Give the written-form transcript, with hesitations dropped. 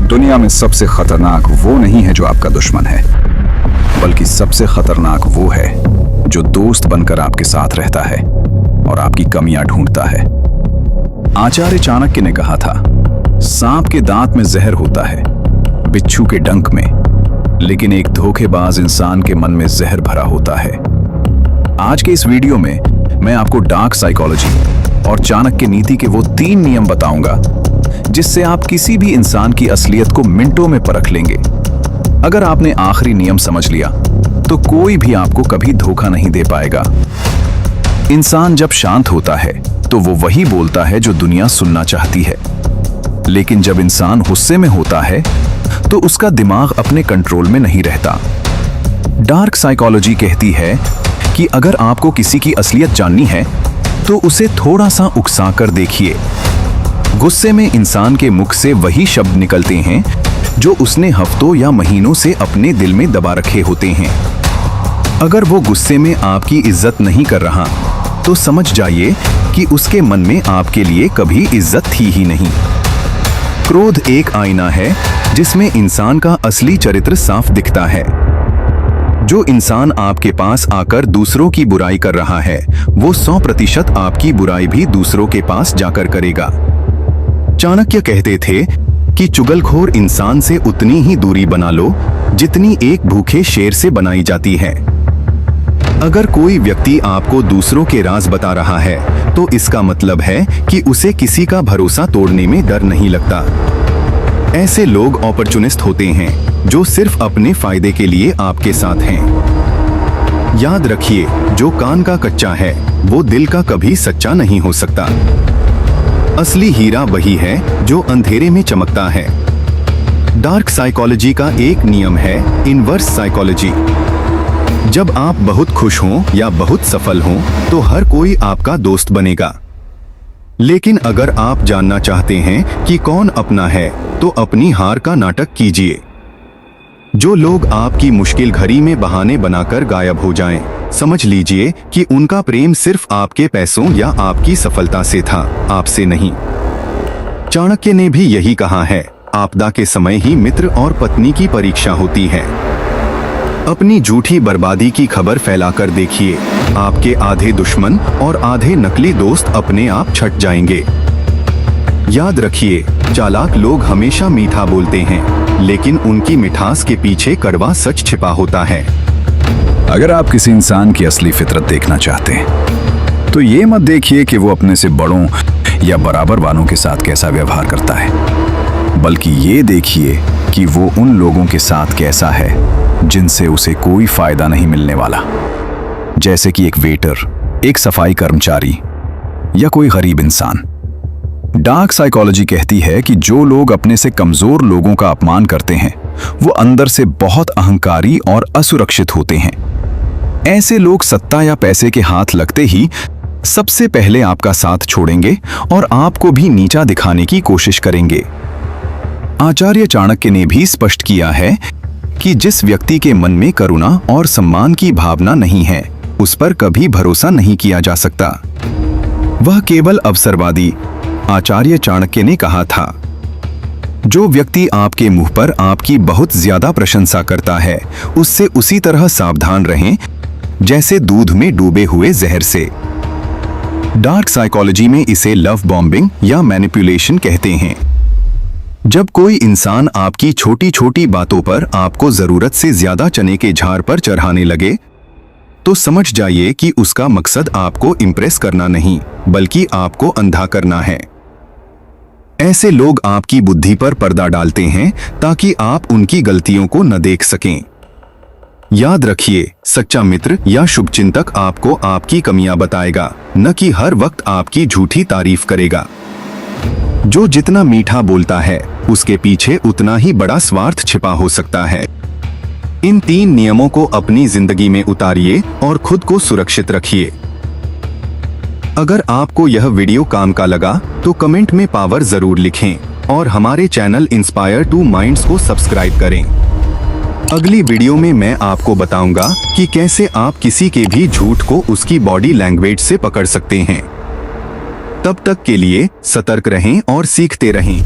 दुनिया में सबसे खतरनाक वो नहीं है जो आपका दुश्मन है, बल्कि सबसे खतरनाक वो है जो दोस्त बनकर आपके साथ रहता है और आपकी कमियां ढूंढता है। आचार्य चाणक्य ने कहा था, सांप के दांत में जहर होता है, बिच्छू के डंक में, लेकिन एक धोखेबाज इंसान के मन में जहर भरा होता है। आज के इस वीडियो में मैं आपको डार्क साइकोलॉजी और चाणक्य नीति के वो 3 नियम बताऊंगा जिससे आप किसी भी इंसान की असलियत को मिनटों में परख लेंगे। अगर आपने आखिरी नियम समझ लिया तो कोई भी आपको कभी धोखा नहीं दे पाएगा। इंसान जब शांत होता है तो वो वही बोलता है जो दुनिया सुनना चाहती है, लेकिन जब इंसान गुस्से में होता है तो उसका दिमाग अपने कंट्रोल में नहीं रहता। डार्क साइकोलॉजी कहती है कि अगर आपको किसी की असलियत जाननी है तो उसे थोड़ा सा उकसा कर देखिए। गुस्से में इंसान के मुख से वही शब्द निकलते हैं जो उसने हफ्तों या महीनों से अपने दिल में दबा रखे होते हैं। अगर वो गुस्से में आपकी इज्जत नहीं कर रहा तो समझ जाइए कि उसके मन में आपके लिए कभी इज्जत थी ही नहीं। क्रोध एक आईना है जिसमें इंसान का असली चरित्र साफ दिखता है। जो इंसान आपके पास आकर दूसरों की बुराई कर रहा है वो 100% आपकी बुराई भी दूसरों के पास जाकर करेगा। चाणक्य कहते थे कि चुगलखोर इंसान से उतनी ही दूरी बना लो जितनी एक भूखे शेर से बनाई जाती है। अगर कोई व्यक्ति आपको दूसरों के राज बता रहा है तो इसका मतलब है कि उसे किसी का भरोसा तोड़ने में डर नहीं लगता। ऐसे लोग अपॉर्चुनिस्ट होते हैं जो सिर्फ अपने फायदे के लिए आपके साथ हैं। याद रखिए, जो कान का कच्चा है वो दिल का कभी सच्चा नहीं हो सकता। असली हीरा वही है जो अंधेरे में चमकता है। डार्क साइकोलॉजी का एक नियम है इनवर्स साइकोलॉजी। जब आप बहुत खुश हों या बहुत सफल हों तो हर कोई आपका दोस्त बनेगा, लेकिन अगर आप जानना चाहते हैं कि कौन अपना है तो अपनी हार का नाटक कीजिए। जो लोग आपकी मुश्किल घड़ी में बहाने बनाकर गायब हो जाएं, समझ लीजिए कि उनका प्रेम सिर्फ आपके पैसों या आपकी सफलता से था, आपसे नहीं। चाणक्य ने भी यही कहा है, आपदा के समय ही मित्र और पत्नी की परीक्षा होती है। अपनी झूठी बर्बादी की खबर फैलाकर देखिए, आपके आधे दुश्मन और आधे नकली दोस्त अपने आप छट जाएंगे। याद रखिए, चालाक लोग हमेशा मीठा बोलते हैं, लेकिन उनकी मिठास के पीछे कड़वा सच छिपा होता है। अगर आप किसी इंसान की असली फितरत देखना चाहते हैं तो ये मत देखिए कि वो अपने से बड़ों या बराबर वालों के साथ कैसा व्यवहार करता है, बल्कि ये देखिए कि वो उन लोगों के साथ कैसा है जिनसे उसे कोई फायदा नहीं मिलने वाला, जैसे कि एक वेटर, एक सफाई कर्मचारी या कोई गरीब इंसान। डार्क साइकोलॉजी कहती है कि जो लोग अपने से कमजोर लोगों का अपमान करते हैं वो अंदर से बहुत अहंकारी और असुरक्षित होते हैं। ऐसे लोग सत्ता या पैसे के हाथ लगते ही सबसे पहले आपका साथ छोड़ेंगे और आपको भी नीचा दिखाने की कोशिश करेंगे। आचार्य चाणक्य ने भी स्पष्ट किया है कि जिस व्यक्ति के मन में करुणा और सम्मान की भावना नहीं है उस पर कभी भरोसा नहीं किया जा सकता। वह केवल अवसरवादी। आचार्य चाणक्य ने कहा था, जो व्यक्ति आपके मुंह पर आपकी बहुत ज्यादा प्रशंसा करता है उससे उसी तरह सावधान रहें जैसे दूध में डूबे हुए जहर से। डार्क साइकोलॉजी में इसे लव बॉम्बिंग या मैनिपुलेशन कहते हैं। जब कोई इंसान आपकी छोटी छोटी बातों पर आपको जरूरत से ज्यादा चने के झाड़ पर चढ़ाने लगे तो समझ जाइए कि उसका मकसद आपको इंप्रेस करना नहीं बल्कि आपको अंधा करना है। ऐसे लोग आपकी बुद्धि पर पर्दा डालते हैं ताकि आप उनकी गलतियों को न देख सकें। याद रखिए, सच्चा मित्र या शुभचिंतक आपको आपकी कमियां बताएगा, न कि हर वक्त आपकी झूठी तारीफ करेगा। जो जितना मीठा बोलता है उसके पीछे उतना ही बड़ा स्वार्थ छिपा हो सकता है। इन 3 नियमों को अपनी जिंदगी में उतारिए और खुद को सुरक्षित रखिए। अगर आपको यह वीडियो काम का लगा तो कमेंट में पावर जरूर लिखें और हमारे चैनल इंस्पायर टू माइंड्स को सब्सक्राइब करें। अगली वीडियो में मैं आपको बताऊंगा कि कैसे आप किसी के भी झूठ को उसकी बॉडी लैंग्वेज से पकड़ सकते हैं। तब तक के लिए सतर्क रहें और सीखते रहें।